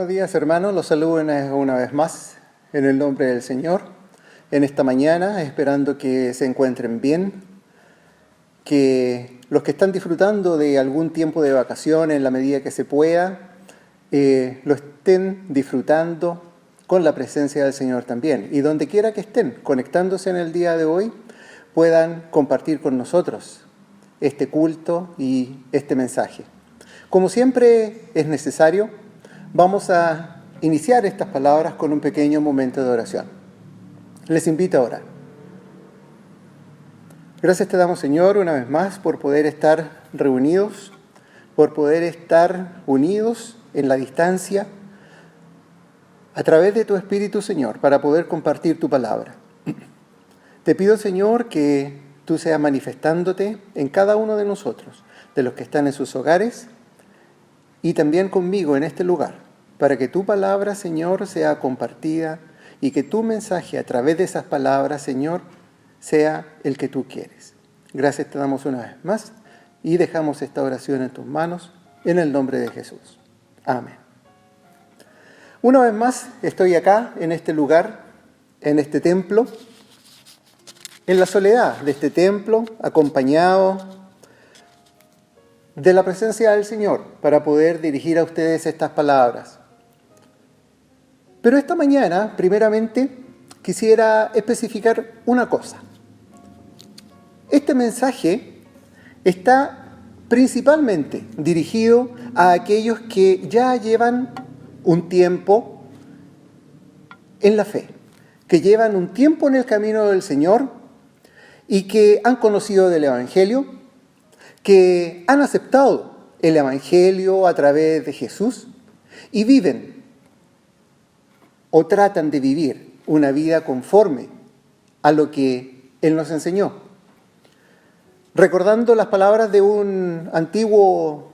Buenos días, hermanos. Los saludo una vez más en el nombre del Señor en esta mañana, esperando que se encuentren bien, que los que están disfrutando de algún tiempo de vacaciones en la medida que se pueda, lo estén disfrutando con la presencia del Señor también. Y donde quiera que estén conectándose en el día de hoy, puedan compartir con nosotros este culto y este mensaje. Como siempre es necesario, vamos a iniciar estas palabras con un pequeño momento de oración. Les invito a orar. Gracias te damos, Señor, una vez más por poder estar reunidos, por poder estar unidos en la distancia a través de tu Espíritu, Señor, para poder compartir tu palabra. Te pido, Señor, que tú seas manifestándote en cada uno de nosotros, de los que están en sus hogares y también conmigo en este lugar, para que tu palabra, Señor, sea compartida y que tu mensaje a través de esas palabras, Señor, sea el que tú quieres. Gracias te damos una vez más y dejamos esta oración en tus manos, en el nombre de Jesús. Amén. Una vez más estoy acá, en este lugar, en este templo, en la soledad de este templo, acompañado de la presencia del Señor, para poder dirigir a ustedes estas palabras. Pero esta mañana, primeramente, quisiera especificar una cosa. Este mensaje está principalmente dirigido a aquellos que ya llevan un tiempo en la fe, que llevan un tiempo en el camino del Señor y que han conocido del Evangelio, que han aceptado el Evangelio a través de Jesús y viven o tratan de vivir una vida conforme a lo que Él nos enseñó. Recordando las palabras de una antigua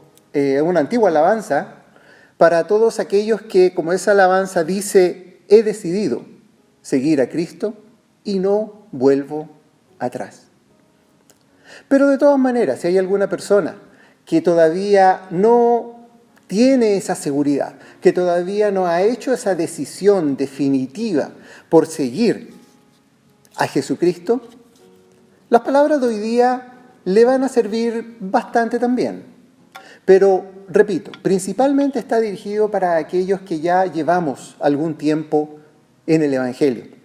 alabanza para todos aquellos que, como esa alabanza dice, he decidido seguir a Cristo y no vuelvo atrás. Pero de todas maneras, si hay alguna persona que todavía no tiene esa seguridad, que todavía no ha hecho esa decisión definitiva por seguir a Jesucristo, las palabras de hoy día le van a servir bastante también. Pero, repito, principalmente está dirigido para aquellos que ya llevamos algún tiempo en el Evangelio.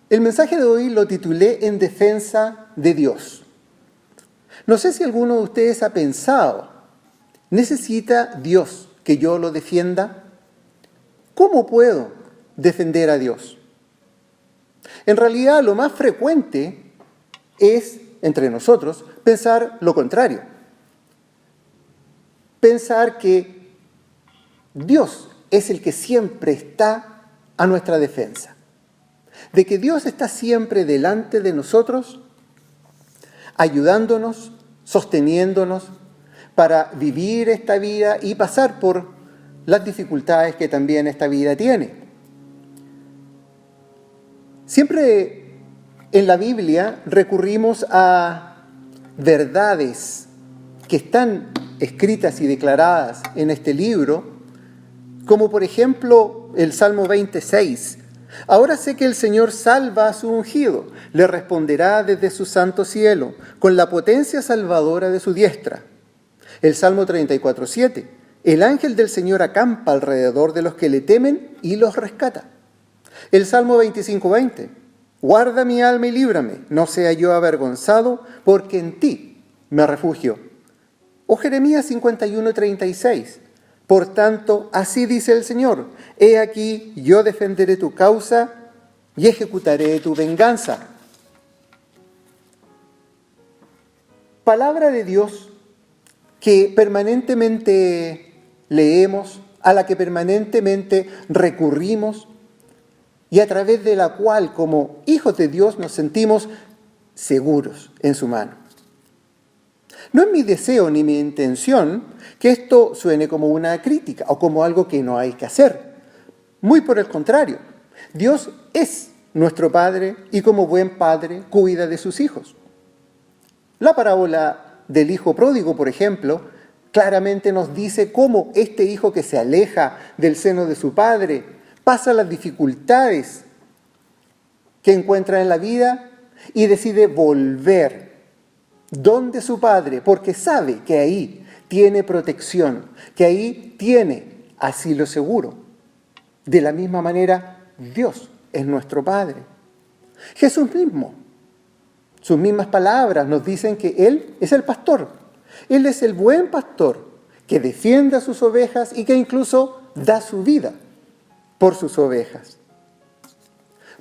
El mensaje de hoy lo titulé En defensa de Dios. No sé si alguno de ustedes ha pensado, ¿necesita Dios que yo lo defienda? ¿Cómo puedo defender a Dios? En realidad, lo más frecuente es, entre nosotros, pensar lo contrario. Pensar que Dios es el que siempre está a nuestra defensa. De que Dios está siempre delante de nosotros, ayudándonos, sosteniéndonos para vivir esta vida y pasar por las dificultades que también esta vida tiene. Siempre en la Biblia recurrimos a verdades que están escritas y declaradas en este libro, como por ejemplo el Salmo 26. Ahora sé que el Señor salva a su ungido, le responderá desde su santo cielo, con la potencia salvadora de su diestra. El Salmo 34:7, el ángel del Señor acampa alrededor de los que le temen y los rescata. El Salmo 25:20, guarda mi alma y líbrame, no sea yo avergonzado, porque en ti me refugio. O Jeremías 51:36, por tanto, así dice el Señor, he aquí, yo defenderé tu causa y ejecutaré tu venganza. Palabra de Dios que permanentemente leemos, a la que permanentemente recurrimos y a través de la cual, como hijos de Dios, nos sentimos seguros en su mano. No es mi deseo ni mi intención que esto suene como una crítica o como algo que no hay que hacer. Muy por el contrario, Dios es nuestro Padre y como buen Padre cuida de sus hijos. La parábola del hijo pródigo, por ejemplo, claramente nos dice cómo este hijo que se aleja del seno de su padre pasa las dificultades que encuentra en la vida y decide volver donde su padre, porque sabe que ahí tiene protección, que ahí tiene asilo seguro. De la misma manera, Dios es nuestro Padre. Jesús mismo, sus mismas palabras nos dicen que Él es el pastor. Él es el buen pastor que defiende a sus ovejas y que incluso da su vida por sus ovejas.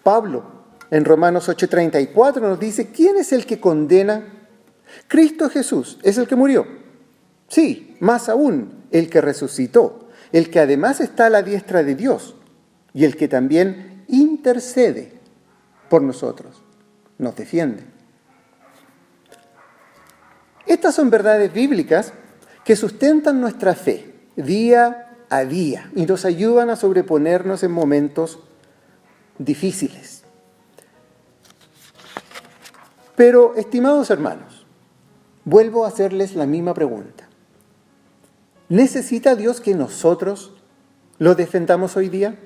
Pablo, en Romanos 8:34, nos dice, ¿quién es el que condena? Cristo Jesús es el que murió. Sí, más aún, el que resucitó, el que además está a la diestra de Dios y el que también intercede por nosotros, nos defiende. Estas son verdades bíblicas que sustentan nuestra fe día a día y nos ayudan a sobreponernos en momentos difíciles. Pero, estimados hermanos, vuelvo a hacerles la misma pregunta. ¿Necesita Dios que nosotros lo defendamos hoy día?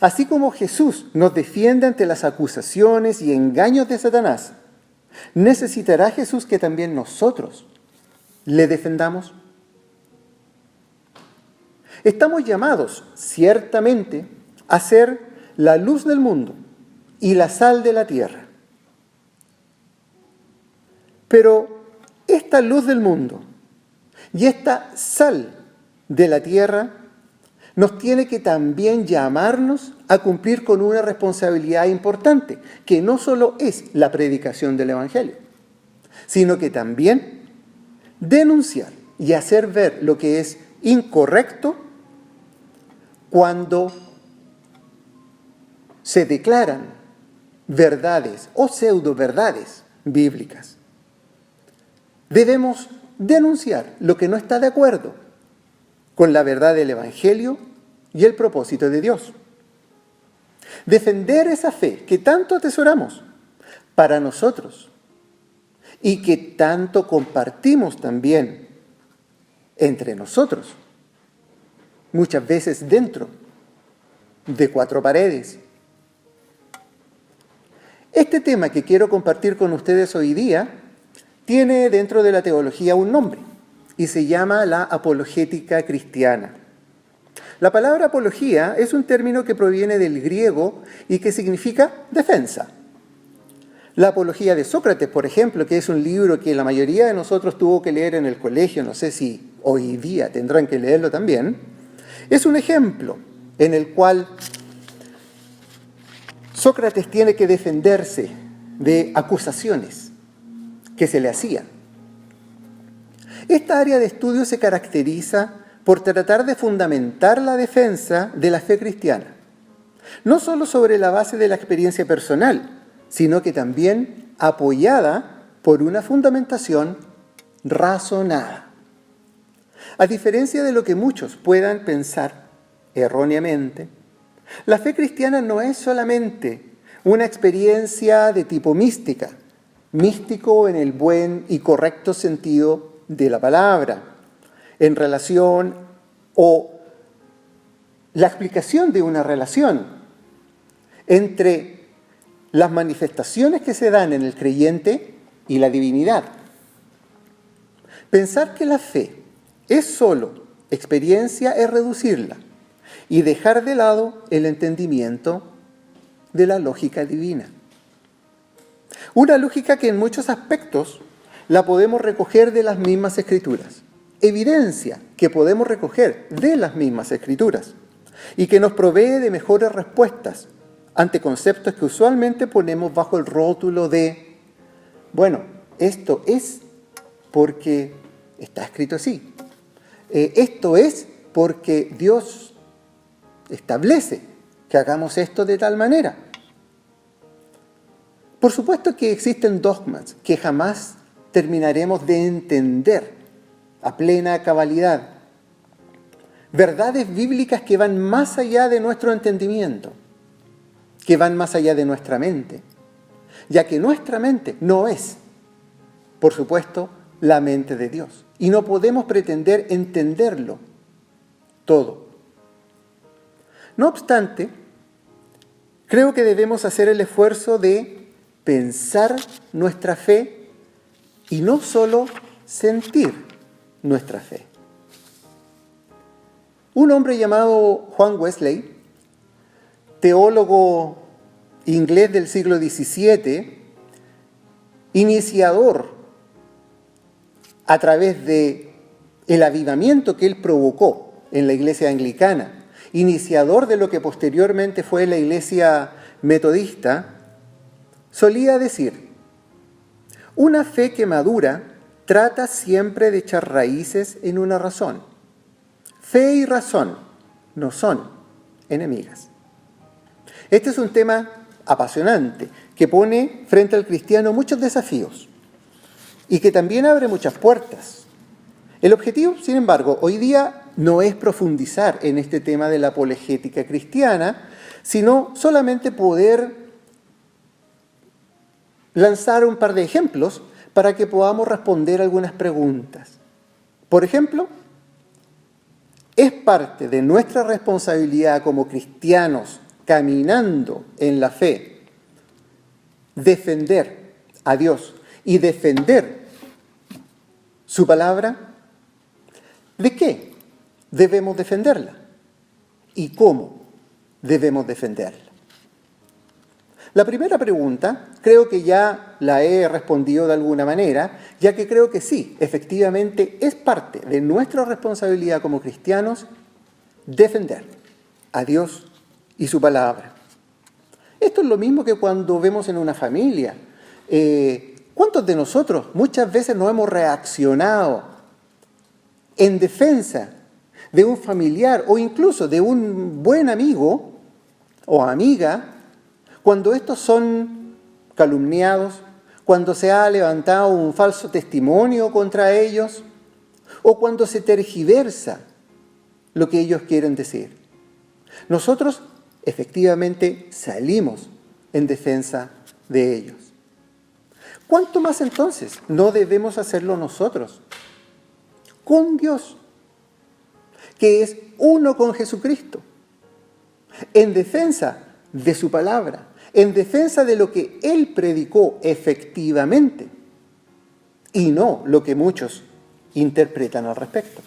Así como Jesús nos defiende ante las acusaciones y engaños de Satanás, ¿necesitará Jesús que también nosotros le defendamos? Estamos llamados, ciertamente, a ser la luz del mundo y la sal de la tierra. Pero esta luz del mundo y esta sal de la tierra nos tiene que también llamarnos a cumplir con una responsabilidad importante, que no solo es la predicación del Evangelio, sino que también denunciar y hacer ver lo que es incorrecto cuando se declaran verdades o pseudo-verdades bíblicas. Debemos denunciar lo que no está de acuerdo con la verdad del Evangelio y el propósito de Dios. Defender esa fe que tanto atesoramos para nosotros y que tanto compartimos también entre nosotros, muchas veces dentro de cuatro paredes. Este tema que quiero compartir con ustedes hoy día tiene dentro de la teología un nombre y se llama la apologética cristiana. La palabra apología es un término que proviene del griego y que significa defensa. La apología de Sócrates, por ejemplo, que es un libro que la mayoría de nosotros tuvo que leer en el colegio, no sé si hoy día tendrán que leerlo también, es un ejemplo en el cual Sócrates tiene que defenderse de acusaciones que se le hacían. Esta área de estudio se caracteriza por tratar de fundamentar la defensa de la fe cristiana, no solo sobre la base de la experiencia personal, sino que también apoyada por una fundamentación razonada. A diferencia de lo que muchos puedan pensar erróneamente, la fe cristiana no es solamente una experiencia de tipo mística, místico en el buen y correcto sentido de la palabra, en relación o la explicación de una relación entre las manifestaciones que se dan en el creyente y la divinidad. Pensar que la fe es solo experiencia es reducirla y dejar de lado el entendimiento de la lógica divina. Una lógica que en muchos aspectos la podemos recoger de las mismas escrituras. Evidencia que podemos recoger de las mismas escrituras y que nos provee de mejores respuestas ante conceptos que usualmente ponemos bajo el rótulo de, bueno, esto es porque está escrito así. Esto es porque Dios establece que hagamos esto de tal manera. Por supuesto que existen dogmas que jamás terminaremos de entender a plena cabalidad. Verdades bíblicas que van más allá de nuestro entendimiento, que van más allá de nuestra mente, ya que nuestra mente no es, por supuesto, la mente de Dios y no podemos pretender entenderlo todo. No obstante, creo que debemos hacer el esfuerzo de pensar nuestra fe y no solo sentir nuestra fe. Un hombre llamado Juan Wesley, teólogo inglés del siglo XVII, iniciador a través de el avivamiento que él provocó en la iglesia anglicana, iniciador de lo que posteriormente fue la iglesia metodista, solía decir: una fe que madura trata siempre de echar raíces en una razón. Fe y razón no son enemigas. Este es un tema apasionante que pone frente al cristiano muchos desafíos y que también abre muchas puertas. El objetivo, sin embargo, hoy día no es profundizar en este tema de la apologética cristiana, sino solamente poder lanzar un par de ejemplos para que podamos responder algunas preguntas. Por ejemplo, ¿es parte de nuestra responsabilidad como cristianos caminando en la fe defender a Dios y defender su palabra? ¿De qué debemos defenderla? ¿Y cómo debemos defenderla? La primera pregunta creo que ya la he respondido de alguna manera, ya que creo que sí, efectivamente es parte de nuestra responsabilidad como cristianos defender a Dios y su palabra. Esto es lo mismo que cuando vemos en una familia. ¿Cuántos de nosotros muchas veces no hemos reaccionado en defensa de un familiar o incluso de un buen amigo o amiga cuando estos son calumniados, cuando se ha levantado un falso testimonio contra ellos o cuando se tergiversa lo que ellos quieren decir? Nosotros efectivamente salimos en defensa de ellos. ¿Cuánto más entonces no debemos hacerlo nosotros con Dios, que es uno con Jesucristo, en defensa de su palabra, en defensa de lo que Él predicó efectivamente y no lo que muchos interpretan al respecto?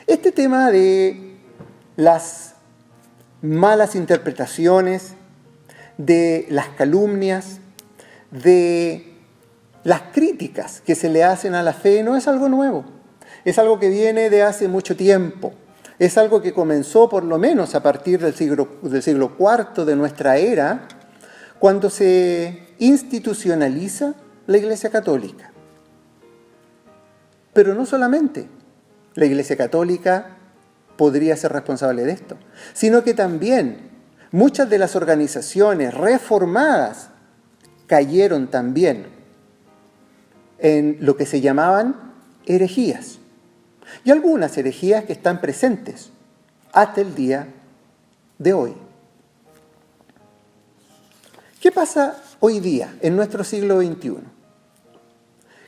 Este tema de las malas interpretaciones, de las calumnias, de las críticas que se le hacen a la fe no es algo nuevo, es algo que viene de hace mucho tiempo, es algo que comenzó por lo menos a partir del siglo IV de nuestra era, cuando se institucionaliza la Iglesia Católica. Pero no solamente la Iglesia Católica podría ser responsable de esto, sino que también muchas de las organizaciones reformadas cayeron también en lo que se llamaban herejías. Y algunas herejías que están presentes hasta el día de hoy. ¿Qué pasa hoy día, en nuestro siglo XXI?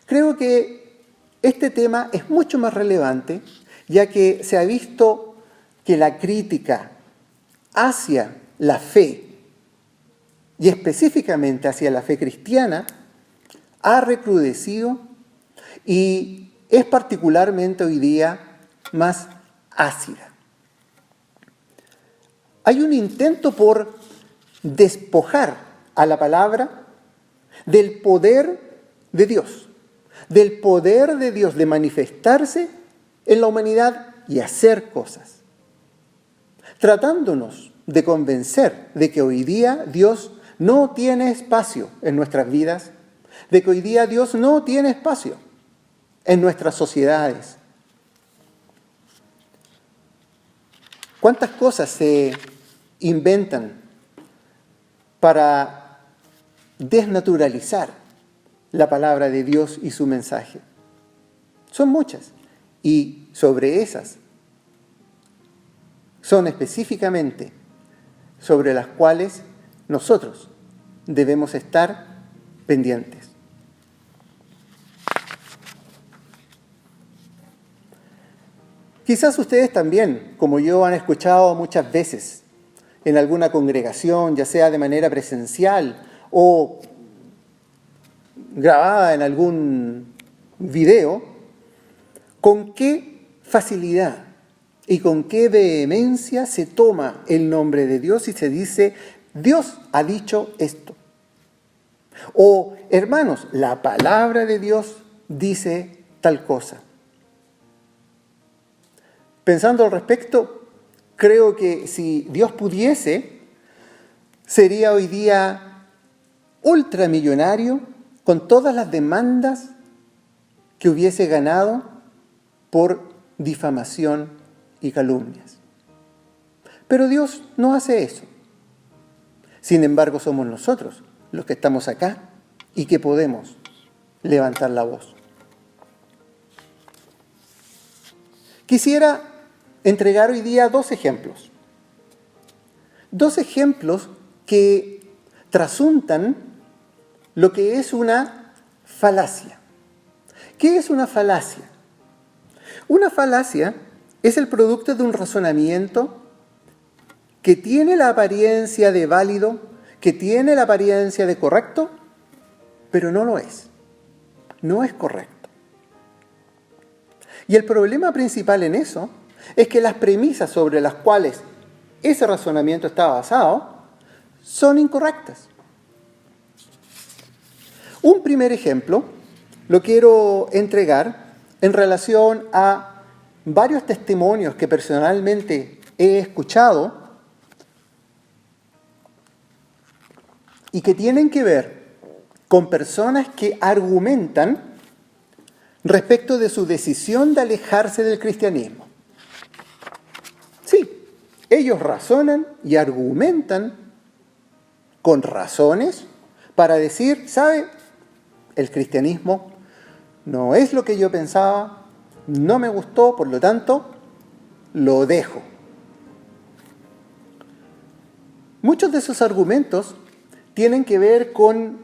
Creo que este tema es mucho más relevante, ya que se ha visto que la crítica hacia la fe, y específicamente hacia la fe cristiana, ha recrudecido y es particularmente hoy día más ácida. Hay un intento por despojar a la palabra del poder de Dios, de manifestarse en la humanidad y hacer cosas, tratándonos de convencer de que hoy día Dios no tiene espacio en nuestras vidas, de que hoy día Dios no tiene espacio en nuestras sociedades. ¿Cuántas cosas se inventan para desnaturalizar la palabra de Dios y su mensaje? Son muchas, y sobre esas son específicamente sobre las cuales nosotros debemos estar pendientes. Quizás ustedes también, como yo, han escuchado muchas veces en alguna congregación, ya sea de manera presencial o grabada en algún video, con qué facilidad y con qué vehemencia se toma el nombre de Dios y se dice, Dios ha dicho esto. O, hermanos, la palabra de Dios dice tal cosa. Pensando al respecto, creo que si Dios pudiese, sería hoy día ultramillonario con todas las demandas que hubiese ganado por difamación y calumnias. Pero Dios no hace eso. Sin embargo, somos nosotros los que estamos acá y que podemos levantar la voz. Quisiera entregar hoy día dos ejemplos. Dos ejemplos que trasuntan lo que es una falacia. ¿Qué es una falacia? Una falacia es el producto de un razonamiento que tiene la apariencia de válido, que tiene la apariencia de correcto, pero no lo es. No es correcto. Y el problema principal en eso es que las premisas sobre las cuales ese razonamiento está basado son incorrectas. Un primer ejemplo lo quiero entregar en relación a varios testimonios que personalmente he escuchado y que tienen que ver con personas que argumentan respecto de su decisión de alejarse del cristianismo. Sí, ellos razonan y argumentan con razones para decir, ¿sabe? El cristianismo no es lo que yo pensaba, no me gustó, por lo tanto, lo dejo. Muchos de esos argumentos tienen que ver con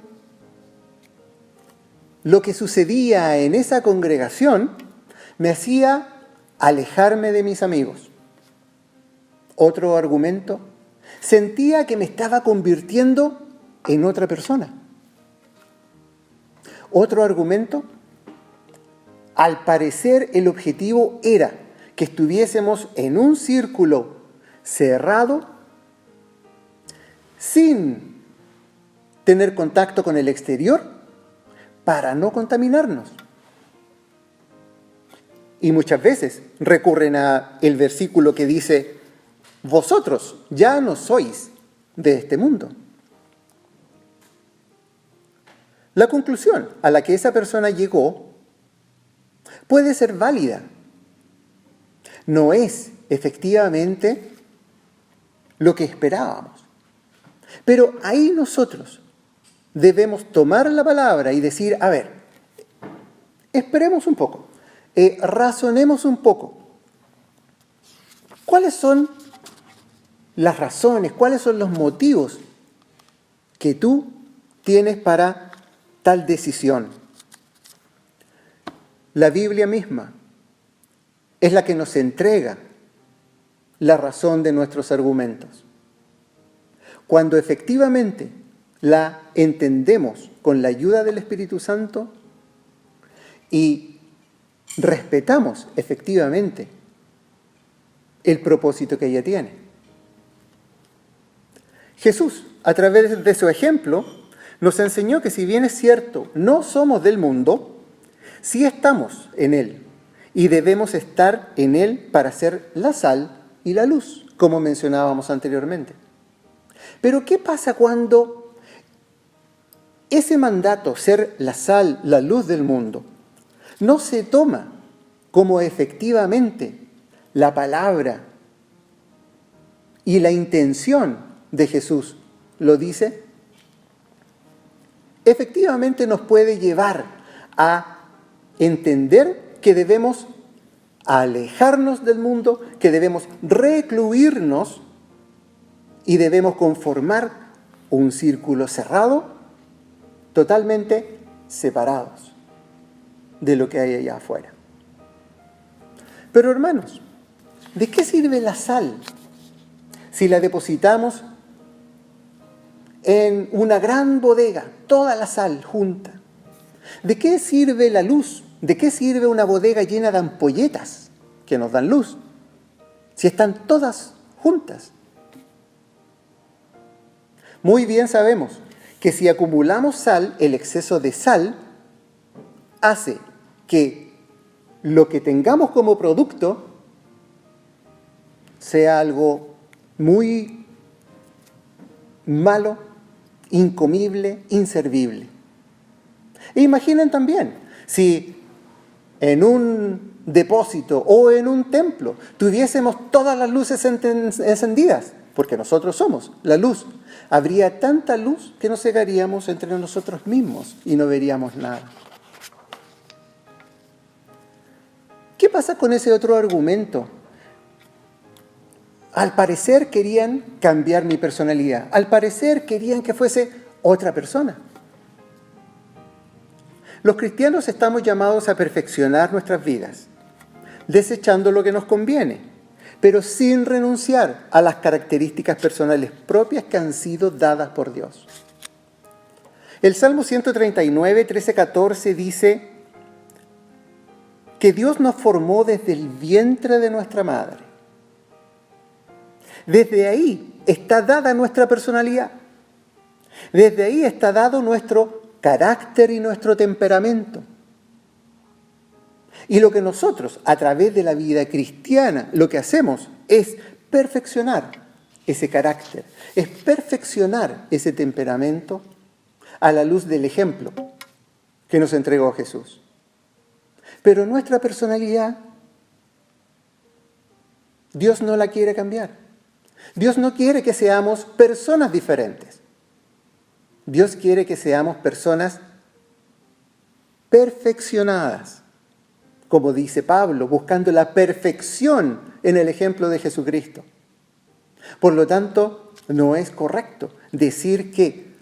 lo que sucedía en esa congregación, me hacía alejarme de mis amigos. Otro argumento, sentía que me estaba convirtiendo en otra persona. Otro argumento, al parecer el objetivo era que estuviésemos en un círculo cerrado, sin tener contacto con el exterior, para no contaminarnos. Y muchas veces recurren a el versículo que dice, vosotros ya no sois de este mundo. La conclusión a la que esa persona llegó puede ser válida. No es efectivamente lo que esperábamos. Pero ahí nosotros debemos tomar la palabra y decir, a ver, esperemos un poco, razonemos un poco. ¿Cuáles son las razones, cuáles son los motivos que tú tienes para tal decisión? La Biblia misma es la que nos entrega la razón de nuestros argumentos. Cuando efectivamente la entendemos con la ayuda del Espíritu Santo y respetamos efectivamente el propósito que ella tiene. Jesús, a través de su ejemplo, nos enseñó que si bien es cierto, no somos del mundo, sí estamos en él y debemos estar en él para ser la sal y la luz, como mencionábamos anteriormente. Pero ¿qué pasa cuando ese mandato, ser la sal, la luz del mundo, no se toma como efectivamente la palabra y la intención de Jesús lo dice? Efectivamente nos puede llevar a entender que debemos alejarnos del mundo, que debemos recluirnos y debemos conformar un círculo cerrado, totalmente separados de lo que hay allá afuera. Pero hermanos, ¿De qué sirve la sal si la depositamos en una gran bodega, toda la sal junta? ¿De qué sirve la luz? ¿De qué sirve una bodega llena de ampolletas que nos dan luz si están todas juntas? Muy bien sabemos que si acumulamos sal, el exceso de sal hace que lo que tengamos como producto sea algo muy malo, incomible, inservible. E imaginen también, si en un depósito o en un templo tuviésemos todas las luces encendidas, porque nosotros somos la luz, habría tanta luz que nos cegaríamos entre nosotros mismos y no veríamos nada. ¿Qué pasa con ese otro argumento? Al parecer querían cambiar mi personalidad. Al parecer querían que fuese otra persona. Los cristianos estamos llamados a perfeccionar nuestras vidas, desechando lo que nos conviene, pero sin renunciar a las características personales propias que han sido dadas por Dios. El Salmo 139, 13, 14 dice que Dios nos formó desde el vientre de nuestra madre. Desde ahí está dada nuestra personalidad. Desde ahí está dado nuestro carácter y nuestro temperamento. Y lo que nosotros, a través de la vida cristiana, lo que hacemos es perfeccionar ese carácter, es perfeccionar ese temperamento a la luz del ejemplo que nos entregó Jesús. Pero nuestra personalidad, Dios no la quiere cambiar. Dios no quiere que seamos personas diferentes. Dios quiere que seamos personas perfeccionadas, como dice Pablo, buscando la perfección en el ejemplo de Jesucristo. Por lo tanto, no es correcto decir que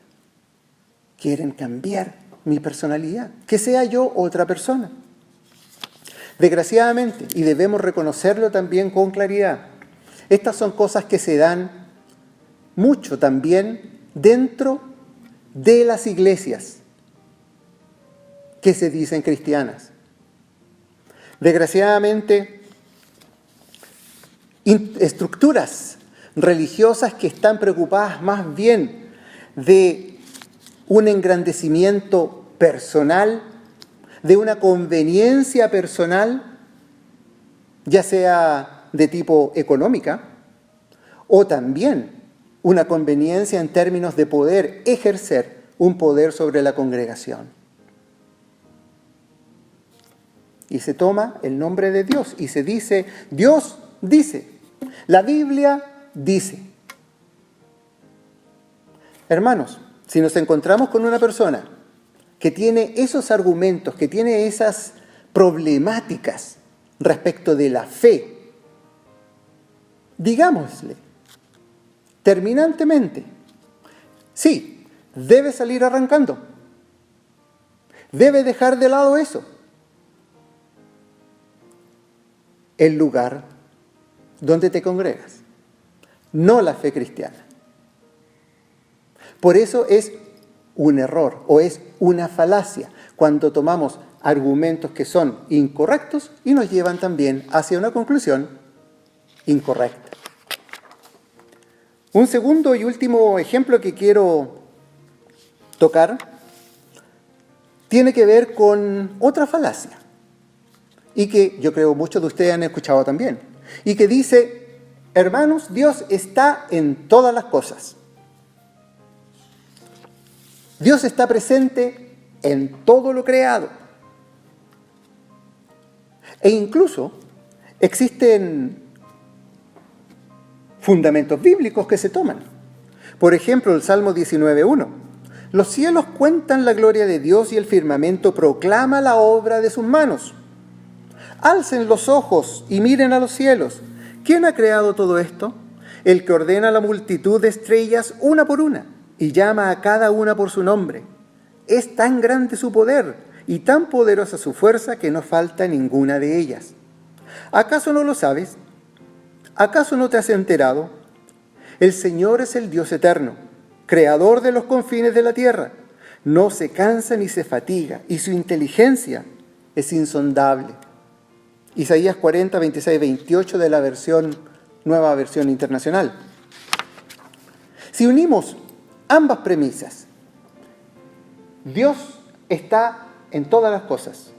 quieren cambiar mi personalidad, que sea yo otra persona. Desgraciadamente, y debemos reconocerlo también con claridad, estas son cosas que se dan mucho también dentro de las iglesias que se dicen cristianas. Desgraciadamente, estructuras religiosas que están preocupadas más bien de un engrandecimiento personal, de una conveniencia personal, ya sea de tipo económica, o también una conveniencia en términos de poder ejercer un poder sobre la congregación. Y se toma el nombre de Dios y se dice, Dios dice, la Biblia dice. Hermanos, si nos encontramos con una persona que tiene esos argumentos, que tiene esas problemáticas respecto de la fe, digámosle terminantemente, sí, debe salir arrancando, debe dejar de lado eso. El lugar donde te congregas, no la fe cristiana. Por eso es un error o es una falacia cuando tomamos argumentos que son incorrectos y nos llevan también hacia una conclusión incorrecta. Un segundo y último ejemplo que quiero tocar tiene que ver con otra falacia y que yo creo muchos de ustedes han escuchado también y que dice, hermanos, Dios está en todas las cosas. Dios está presente en todo lo creado. E incluso existen fundamentos bíblicos que se toman. Por ejemplo, el Salmo 19:1. Los cielos cuentan la gloria de Dios y el firmamento proclama la obra de sus manos. Alcen los ojos y miren a los cielos. ¿Quién ha creado todo esto? El que ordena la multitud de estrellas una por una y llama a cada una por su nombre. Es tan grande su poder y tan poderosa su fuerza que no falta ninguna de ellas. ¿Acaso no lo sabes? ¿Acaso no te has enterado? El Señor es el Dios eterno, creador de los confines de la tierra. No se cansa ni se fatiga, y su inteligencia es insondable. Isaías 40, 26, 28 de la nueva versión internacional. Si unimos ambas premisas, Dios está en todas las cosas.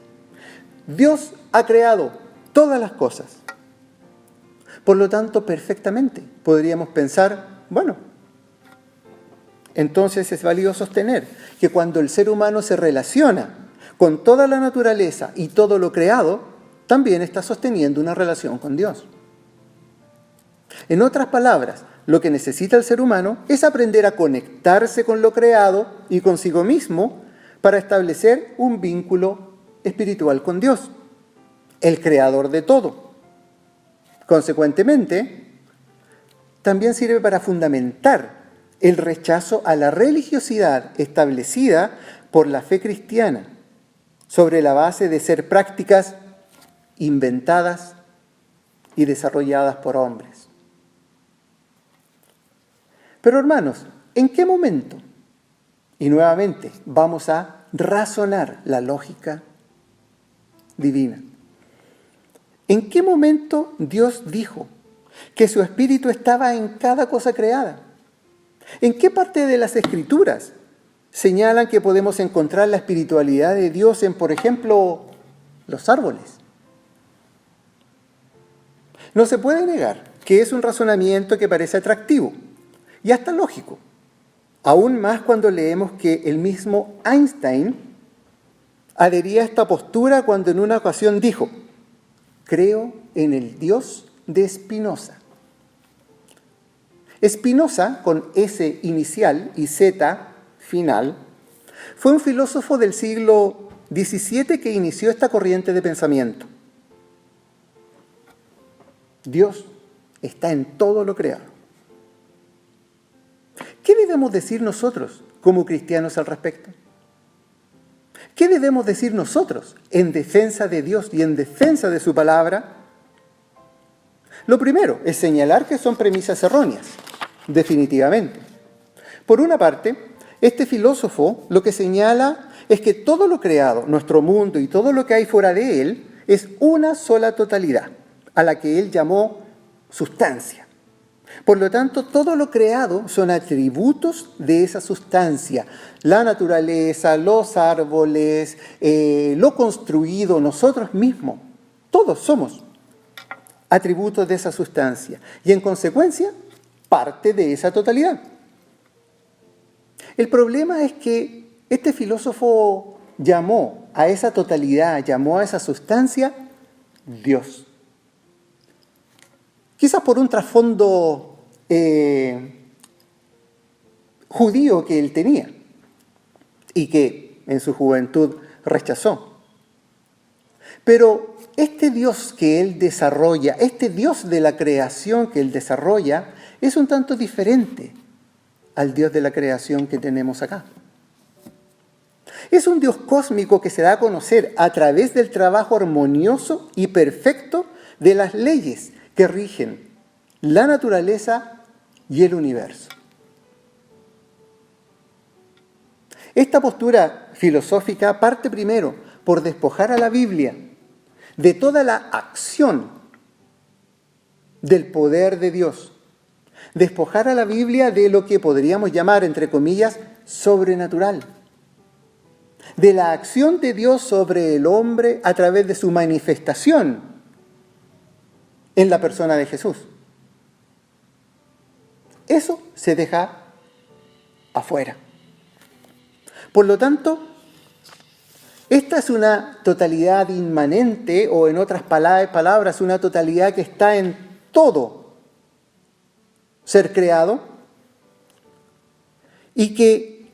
Dios ha creado todas las cosas. Por lo tanto, perfectamente podríamos pensar, bueno, entonces es válido sostener que cuando el ser humano se relaciona con toda la naturaleza y todo lo creado, también está sosteniendo una relación con Dios. En otras palabras, lo que necesita el ser humano es aprender a conectarse con lo creado y consigo mismo para establecer un vínculo espiritual con Dios, el creador de todo. Consecuentemente, también sirve para fundamentar el rechazo a la religiosidad establecida por la fe cristiana sobre la base de ser prácticas inventadas y desarrolladas por hombres. Pero hermanos, ¿en qué momento? Y nuevamente vamos a razonar la lógica divina. ¿En qué momento Dios dijo que su Espíritu estaba en cada cosa creada? ¿En qué parte de las Escrituras señalan que podemos encontrar la espiritualidad de Dios en, por ejemplo, los árboles? No se puede negar que es un razonamiento que parece atractivo y hasta lógico, aún más cuando leemos que el mismo Einstein adhería a esta postura cuando en una ocasión dijo: creo en el Dios de Spinoza. Spinoza, con S inicial y Z final, fue un filósofo del siglo XVII que inició esta corriente de pensamiento. Dios está en todo lo creado. ¿Qué debemos decir nosotros como cristianos al respecto? ¿Qué debemos decir nosotros en defensa de Dios y en defensa de su palabra? Lo primero es señalar que son premisas erróneas, definitivamente. Por una parte, este filósofo lo que señala es que todo lo creado, nuestro mundo y todo lo que hay fuera de él, es una sola totalidad, a la que él llamó sustancia. Por lo tanto, todo lo creado son atributos de esa sustancia. La naturaleza, los árboles, lo construido, nosotros mismos, todos somos atributos de esa sustancia. Y en consecuencia, parte de esa totalidad. El problema es que este filósofo llamó a esa totalidad, llamó a esa sustancia Dios. Quizás por un trasfondo judío que él tenía y que en su juventud rechazó. Pero este Dios que él desarrolla, este Dios de la creación que él desarrolla, es un tanto diferente al Dios de la creación que tenemos acá. Es un Dios cósmico que se da a conocer a través del trabajo armonioso y perfecto de las leyes que rigen la naturaleza y el universo. Esta postura filosófica parte primero por despojar a la Biblia de toda la acción del poder de Dios. Despojar a la Biblia de lo que podríamos llamar, entre comillas, sobrenatural. De la acción de Dios sobre el hombre a través de su manifestación en la persona de Jesús. Eso se deja afuera. Por lo tanto, esta es una totalidad inmanente, o en otras palabras, una totalidad que está en todo ser creado y que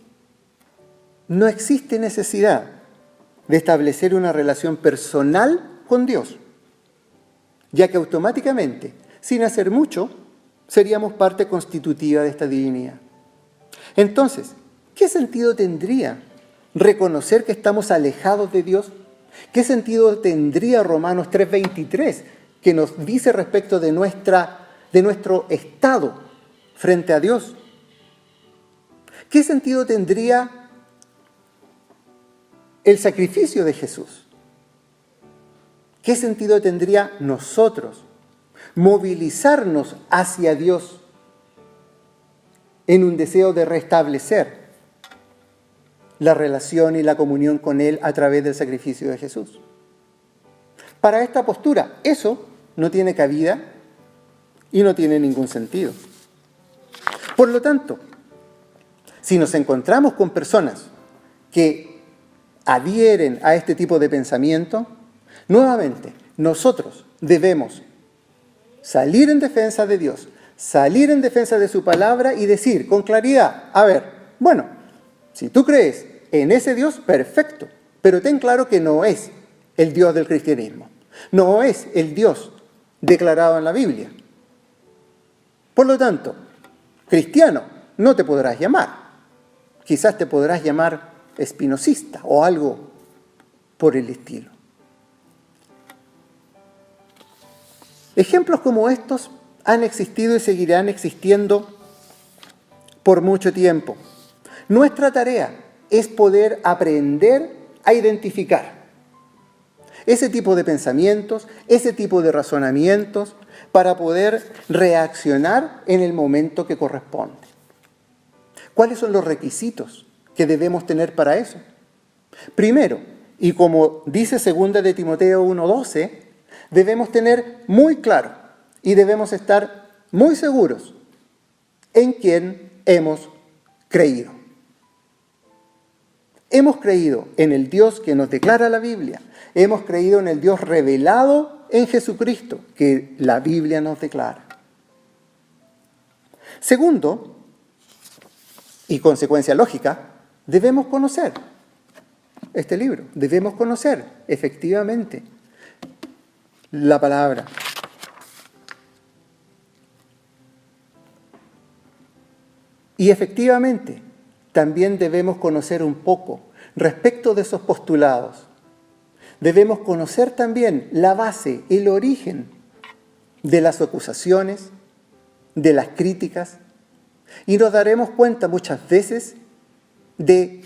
no existe necesidad de establecer una relación personal con Dios, ya que automáticamente, sin hacer mucho, seríamos parte constitutiva de esta divinidad. Entonces, ¿qué sentido tendría reconocer que estamos alejados de Dios? ¿Qué sentido tendría Romanos 3:23, que nos dice respecto de nuestra de nuestro estado frente a Dios. ¿Qué sentido tendría el sacrificio de Jesús? ¿Qué sentido tendría nosotros movilizarnos hacia Dios en un deseo de restablecer la relación y la comunión con Él a través del sacrificio de Jesús? Para esta postura, eso no tiene cabida y no tiene ningún sentido. Por lo tanto, si nos encontramos con personas que adhieren a este tipo de pensamiento, nuevamente nosotros debemos salir en defensa de Dios, salir en defensa de su palabra y decir con claridad, a ver, bueno, si tú crees en ese Dios, perfecto, pero ten claro que no es el Dios del cristianismo, no es el Dios declarado en la Biblia. Por lo tanto, cristiano no te podrás llamar, quizás te podrás llamar espinosista o algo por el estilo. Ejemplos como estos han existido y seguirán existiendo por mucho tiempo. Nuestra tarea es poder aprender a identificar ese tipo de pensamientos, ese tipo de razonamientos, para poder reaccionar en el momento que corresponde. ¿Cuáles son los requisitos que debemos tener para eso? Primero, y como dice 2 de Timoteo 1:12, debemos tener muy claro y debemos estar muy seguros en quién hemos creído. Hemos creído en el Dios que nos declara la Biblia. Hemos creído en el Dios revelado en Jesucristo, que la Biblia nos declara. Segundo, y consecuencia lógica, debemos conocer este libro. Debemos conocer efectivamente la palabra. Y efectivamente, también debemos conocer un poco respecto de esos postulados. Debemos conocer también la base, el origen de las acusaciones, de las críticas, y nos daremos cuenta muchas veces de,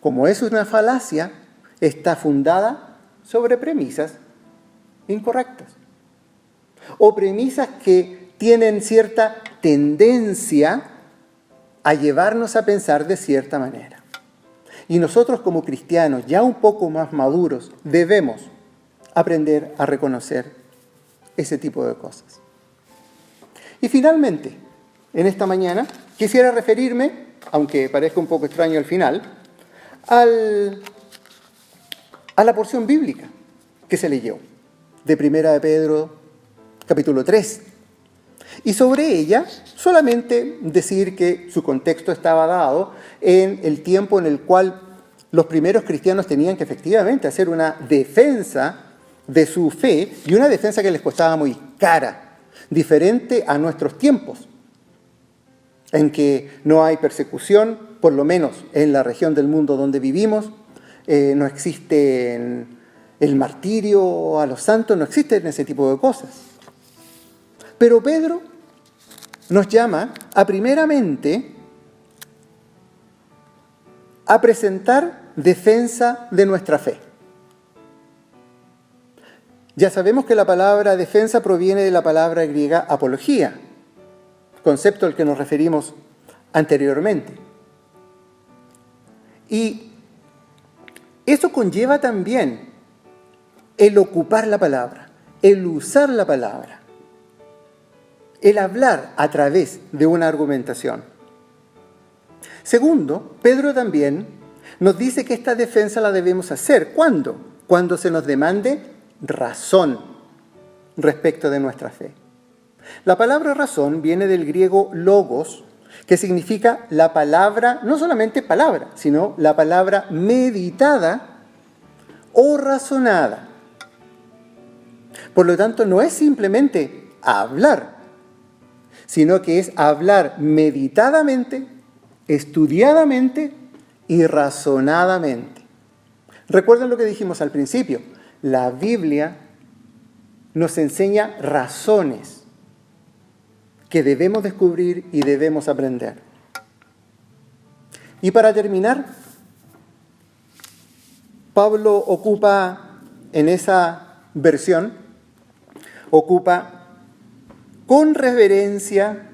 como es una falacia, está fundada sobre premisas incorrectas o premisas que tienen cierta tendencia a llevarnos a pensar de cierta manera. Y nosotros como cristianos, ya un poco más maduros, debemos aprender a reconocer ese tipo de cosas. Y finalmente, en esta mañana, quisiera referirme, aunque parezca un poco extraño al final, a la porción bíblica que se leyó, de 1 de Pedro, capítulo 3. Y sobre ella, solamente decir que su contexto estaba dado en el tiempo en el cual los primeros cristianos tenían que efectivamente hacer una defensa de su fe, y una defensa que les costaba muy cara, diferente a nuestros tiempos, en que no hay persecución, por lo menos en la región del mundo donde vivimos, no existe el martirio a los santos, no existen ese tipo de cosas. Pero Pedro nos llama a primeramente a presentar defensa de nuestra fe. Ya sabemos que la palabra defensa proviene de la palabra griega apología, concepto al que nos referimos anteriormente. Y eso conlleva también el ocupar la palabra, el usar la palabra, el hablar a través de una argumentación. Segundo, Pedro también nos dice que esta defensa la debemos hacer. ¿Cuándo? Cuando se nos demande razón respecto de nuestra fe. La palabra razón viene del griego logos, que significa la palabra, no solamente palabra, sino la palabra meditada o razonada. Por lo tanto, no es simplemente hablar, sino que es hablar meditadamente, estudiadamente y razonadamente. Recuerden lo que dijimos al principio, la Biblia nos enseña razones que debemos descubrir y debemos aprender. Y para terminar, Pablo ocupa en esa versión, con reverencia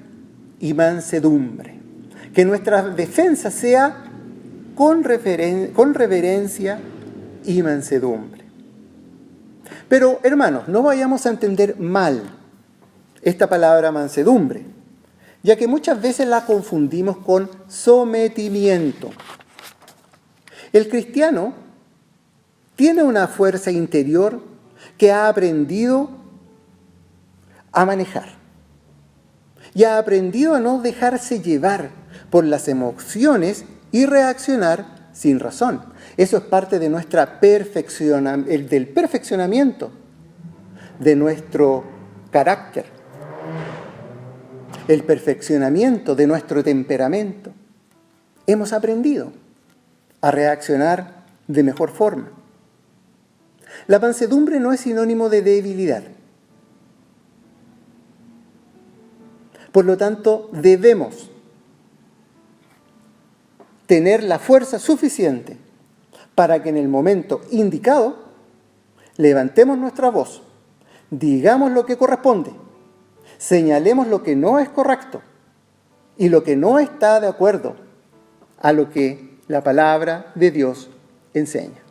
y mansedumbre. Que nuestra defensa sea con reverencia y mansedumbre. Pero, hermanos, no vayamos a entender mal esta palabra mansedumbre, ya que muchas veces la confundimos con sometimiento. El cristiano tiene una fuerza interior que ha aprendido a manejar y ha aprendido a no dejarse llevar por las emociones y reaccionar sin razón. Eso es parte de del perfeccionamiento de nuestro carácter, el perfeccionamiento de nuestro temperamento. Hemos aprendido a reaccionar de mejor forma. La mansedumbre no es sinónimo de debilidad. Por lo tanto, debemos tener la fuerza suficiente para que en el momento indicado levantemos nuestra voz, digamos lo que corresponde, señalemos lo que no es correcto y lo que no está de acuerdo a lo que la palabra de Dios enseña.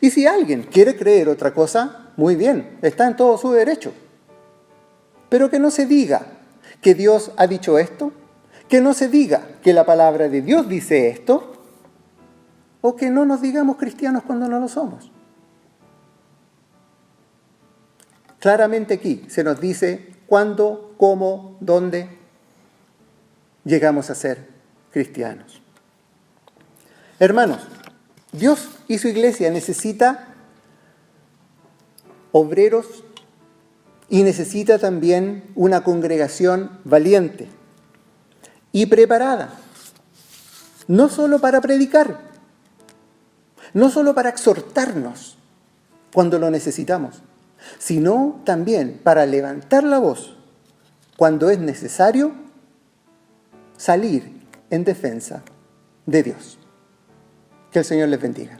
Y si alguien quiere creer otra cosa, muy bien, está en todo su derecho. Pero que no se diga que Dios ha dicho esto, que no se diga que la palabra de Dios dice esto, o que no nos digamos cristianos cuando no lo somos. Claramente aquí se nos dice cuándo, cómo, dónde llegamos a ser cristianos. Hermanos, Dios y su iglesia necesita obreros y necesita también una congregación valiente y preparada, no solo para predicar, no solo para exhortarnos cuando lo necesitamos, sino también para levantar la voz cuando es necesario salir en defensa de Dios. Que el Señor les bendiga.